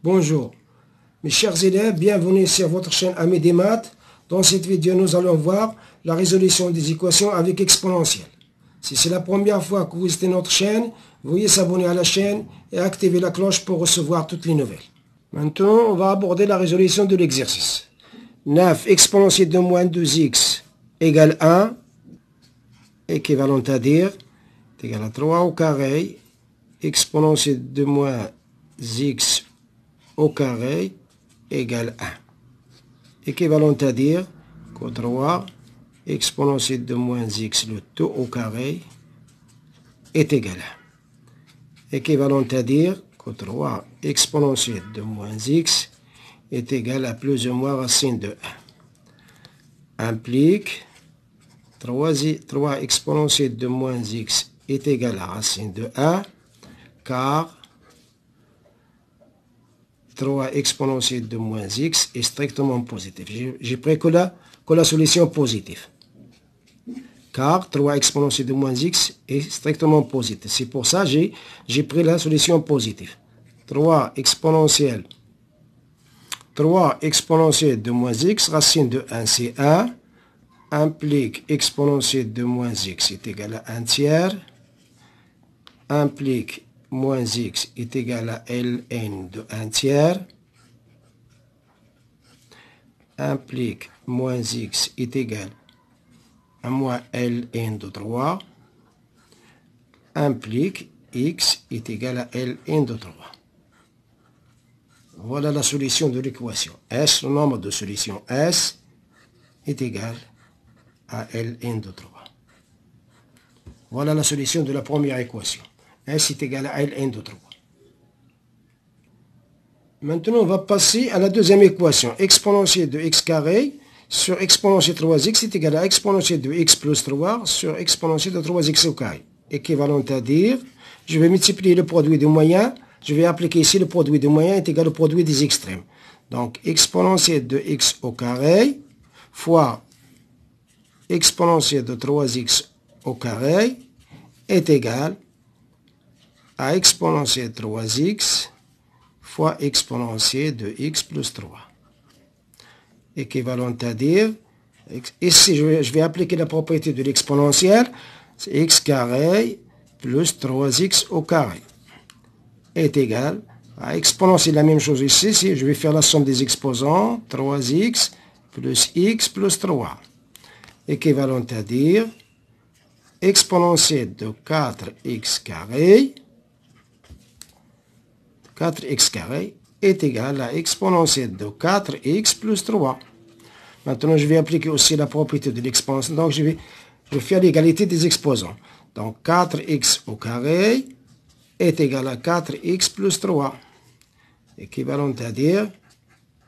Bonjour, mes chers élèves, bienvenue sur votre chaîne Amis des maths. Dans cette vidéo, nous allons voir la résolution des équations avec exponentielle. Si c'est la première fois que vous visitez notre chaîne, veuillez s'abonner à la chaîne et activer la cloche pour recevoir toutes les nouvelles. Maintenant, on va aborder la résolution de l'exercice. 9 exponentielle de moins 2x égale 1, équivalent à dire, est égal à 3 au carré, exponentielle de moins x au carré égale 1. Équivalent à dire que 3 exponentielle de moins x le tout au carré est égal à 1. Équivalent à dire que 3 exponentielle de moins x est égal à plus ou moins racine de 1. Implique 3 exponentielle de moins x est égal à racine de 1, car 3 exponentielle de moins x est strictement positif. J'ai pris que la solution positive. Car 3 exponentielle de moins x est strictement positif. C'est pour ça que j'ai pris la solution positive. 3 exponentielle de moins x, racine de 1 c'est 1, implique exponentielle de moins x est égal à 1 tiers, implique moins x est égal à ln de 1 tiers, implique moins x est égal à moins ln de 3, implique x est égal à ln de 3. Voilà la solution de l'équation. S, le nombre de solutions S, est égal à ln de 3. Voilà la solution de la première équation. S est égal à ln de 3. Maintenant, on va passer à la deuxième équation. Exponentielle de x carré sur exponentielle de 3x est égal à exponentielle de x plus 3 sur exponentielle de 3x au carré. Équivalent à dire, je vais multiplier le produit des moyens. Je vais appliquer ici le produit des moyens est égal au produit des extrêmes. Donc, exponentielle de x au carré fois exponentielle de 3x au carré est égal à exponentielle de 3x fois exponentielle de x plus 3. Équivalent à dire, ici je vais appliquer la propriété de l'exponentielle, c'est x carré plus 3x au carré est égal à exponentielle, la même chose ici, je vais faire la somme des exposants, 3x plus x plus 3. Équivalent à dire, exponentielle de 4x carré est égal à exponentielle de 4x plus 3. Maintenant, je vais appliquer aussi la propriété de l'exponentielle. Donc, je vais faire l'égalité des exposants. Donc, 4x au carré est égal à 4x plus 3. Équivalent à dire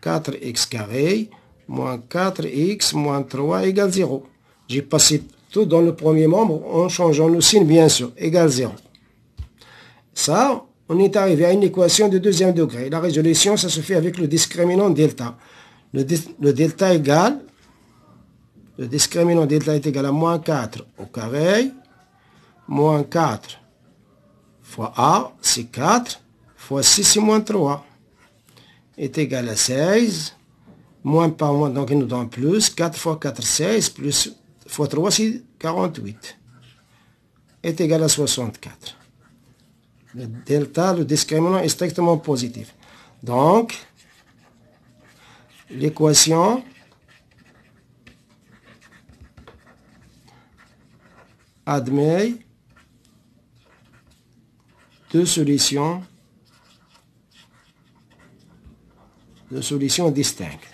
4x carré moins 4x moins 3 égale 0. J'ai passé tout dans le premier membre en changeant le signe, bien sûr, égale 0. Ça, on est arrivé à une équation de deuxième degré. La résolution, ça se fait avec le discriminant delta. Le discriminant delta est égal à moins 4 au carré, moins 4 fois a, c'est 4, fois 6, c'est moins 3, est égal à 16, moins par moins, donc il nous donne plus, 4 fois 4, 16, plus fois 3, c'est 48, est égal à 64. Le delta, le discriminant est strictement positif. Donc, l'équation admet deux solutions distinctes.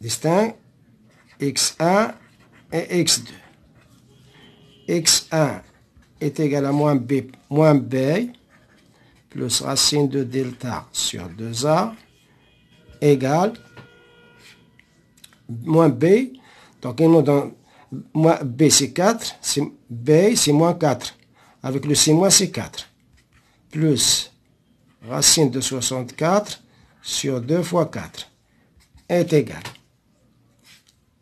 X1 et X2. X1 est égal à moins B plus racine de delta sur 2A égale moins B. Donc, il nous donne moins B, c'est 4. B, c'est moins 4. Avec le C moins, c'est 4. Plus racine de 64 sur 2 fois 4 est égal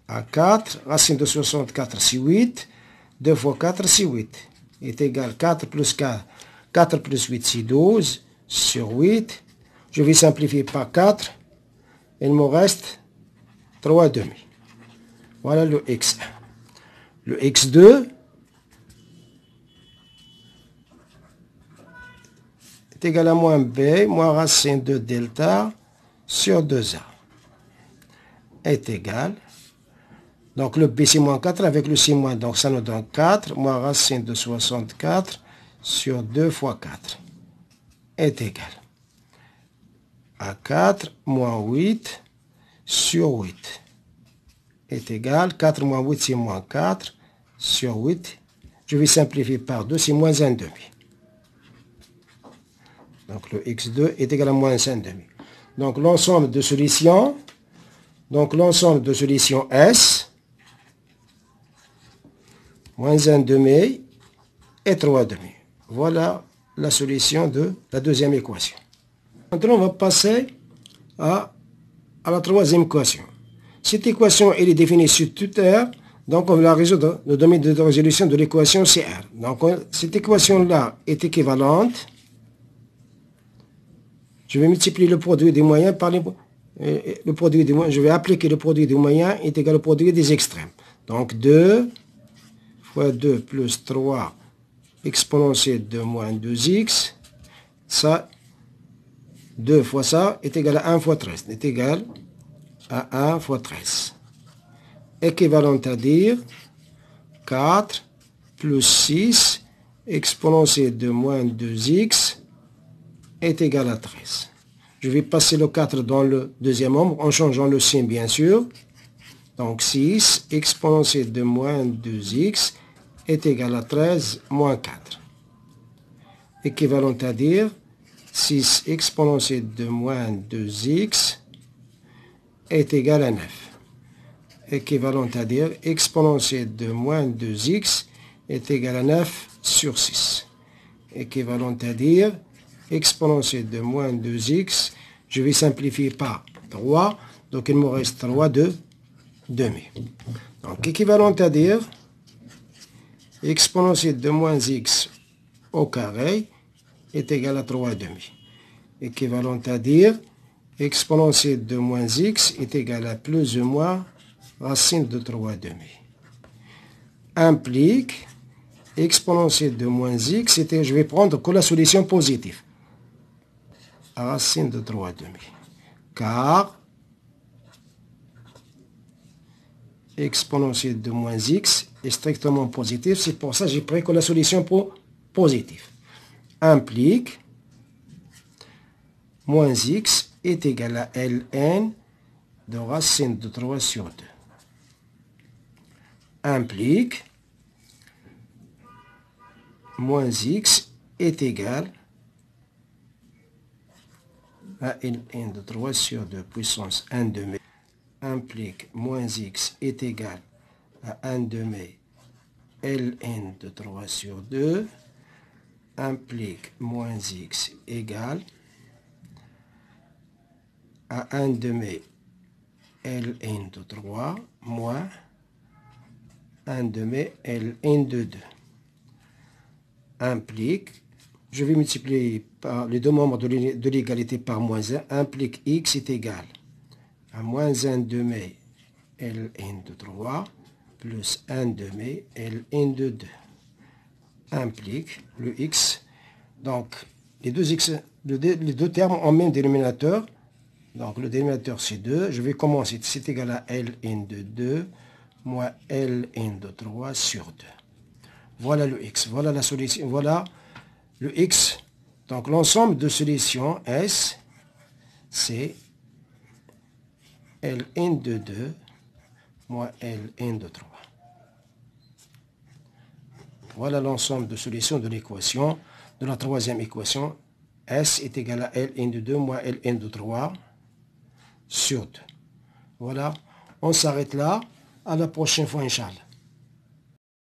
à 4. Racine de 64, c'est 8. 2 fois 4, c'est 8. Est égal à 4 plus 4. 4 plus 8, c'est 12 sur 8. Je vais simplifier par 4. Il me reste 3 demi. Voilà le x1. Le x2 est égal à moins b, moins racine de delta sur 2a est égal. Donc le b c'est moins 4 avec le c moins, donc ça nous donne 4, moins racine de 64 sur 2 fois 4 est égal à 4 moins 8 sur 8 est égal, 4 moins 8 c'est moins 4 sur 8. Je vais simplifier par 2, c'est moins 1 demi. Donc le x2 est égal à moins 1 demi. Donc l'ensemble de solutions, S, moins 1 demi et 3 demi. Voilà la solution de la deuxième équation. Maintenant, on va passer à la troisième équation. Cette équation, elle est définie sur tout R, donc on va la résoudre. Le domaine de résolution de l'équation, c'est R. Donc cette équation-là est équivalente. Je vais multiplier le produit des moyens par le produit des moyens. Je vais appliquer le produit des moyens est égal au produit des extrêmes. Donc 2 fois 2 plus 3 exponentielle de moins 2x. Ça, 2 fois ça est égal à 1 fois 13. Est égal à 1 fois 13. Équivalent à dire 4 plus 6 exponentielle de moins 2x est égal à 13. Je vais passer le 4 dans le deuxième nombre en changeant le signe bien sûr. Donc 6 exponentielle de moins 2x est égal à 13 moins 4. Équivalent à dire 6 exponentielle de moins 2x est égal à 9. Équivalent à dire exponentielle de moins 2x est égal à 9 sur 6. Équivalent à dire exponentielle de moins 2x, je vais simplifier par 3, donc il me reste 3 demi. Donc équivalent à dire exponentielle de moins x au carré est égal à 3 demi. Équivalent à dire exponentielle de moins x est égal à plus ou moins racine de 3 demi. Implique exponentielle de moins x, je vais prendre que la solution positive. Racine de 3 demi. Car exponentielle de moins x est strictement positive. C'est pour ça que j'ai pris que la solution positive. Implique moins x est égal à ln de racine de 3 sur 2. Implique moins x est égal à ln de 3 sur 2 puissance 1 demi. Implique moins x est égal à 1 demi ln de 3 sur 2. Implique moins x égale à 1 demi ln de 3 moins 1 demi ln de 2. Implique, je vais multiplier par les deux membres de l'égalité par moins 1, implique x est égal à moins 1 demi ln de 3 plus 1 demi ln de 2. Implique le x, donc les deux termes ont même dénominateur, donc le dénominateur c'est 2, je vais commencer, c'est égal à ln de 2 moins ln de 3 sur 2. Voilà le x, voilà la solution, voilà le x. Donc l'ensemble de solutions S, c'est ln de 2 moins ln de 3. Voilà l'ensemble de solutions de l'équation, de la troisième équation. S est égal à ln de 2 moins ln de 3 sur 2. Voilà, on s'arrête là. À la prochaine fois, Inch'Allah.